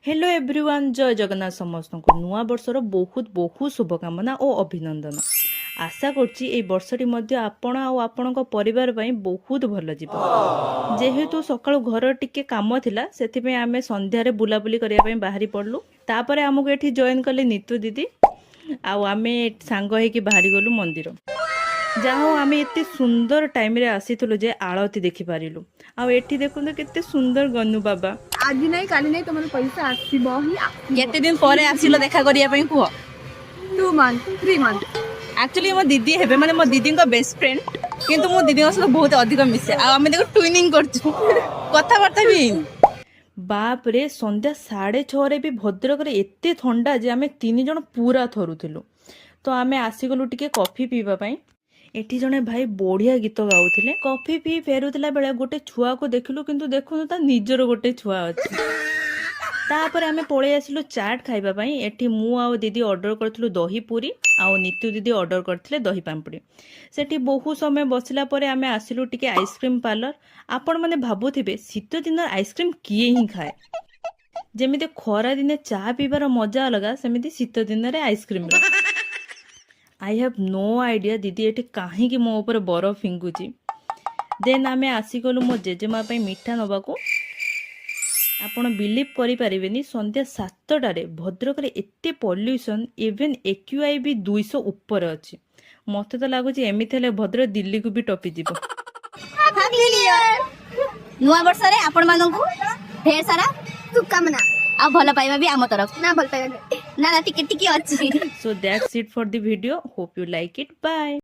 Hello everyone, जय जगन्नाथ समस्त को नुआ वर्षर बहुत बहुत शुभकामना और अभिनंदन। आशा करछि ए वर्षटी मध्य आपण आ आपण परिवार पई बहुत भल जीव। जेहेतु सकाळु घर टिके काम थिला सेति आमे संध्यारे बुलाबुली करिया पई बाहरी पड़लु। तापरे हमको एठी जॉइन कले नीतू दीदी आ आमे सांग हेकी बाहरी गलु मंदिर। जहाँ आम एत सुंदर टाइम रे आसीथुलु जे आळती देखि पारिलु। आ एठी देखुन केते सुंदर गन्नू बाबा। आज नहीं काली नहीं तुम पैसा आसीबो ही केते दिन परे आसिलो देखा करिया पई कुह 2 मंथ 3 मंथ। एक्चुअली मो दीदी हेबे माने मो दीदी का बेस्ट फ्रेंड, किंतु मो दीदी सहित बहुत अधिक मिसे। आ आमे देखो ट्विनिंग करछु, कथा बार्ता भी। बाप रे, संध्या 6:30 रे भी भद्रक रे एते ठंडा जे आमे 3 जण पूरा थरुथिलु। तो आमे आसीगलु टिके कॉफी पीवा पई। एठी जने भाई बढ़िया गीत गाउथिले। कॉफी पी फेरुतला बेले गोटे छुआ को देखिलु, किंतु देखुनु ता निजर गोटे छुआ अछि। तापर आमे पळे आसिलु चाट खाइबा पई। एठी मु आ दीदी ऑर्डर करथिलु दही पूरी आ नीतू दीदी ऑर्डर करथिले दही पांपड़ी। सेठी बहु समय बसिला परे आमे आसिलु टिके आइसक्रीम पार्लर। आपण माने भाबुथिबे शीत दिन आइसक्रीम किए ही खाए। जेमिते खरा दिने चा पीबार मजा अलगा, सेमिति शीत दिन रे ice cream. I have no idea दीदी एठी काहे कि मो ऊपर बरफ फिंगुची। देन आमे आसीगलु मो जेजेमा पई मिठा नबाकू। आपण बिलीव करि पारिबेनी, संध्या 7टारे भद्रक रे एते पॉल्यूशन, इवन एक्यूआई भी 200 ऊपर अछि। मते तो लागुची एमिति हेले भद्रक दिल्ली को भी टपी जीवो। Happy new year. नुआ वर्ष रे आपण माननकु ढेर सारा शुभकामना आ भल पाइबा भी आम तरफ ना भल पाइबा ना टिके टिके अछि। So that's it for the video. Hope you like it. Bye.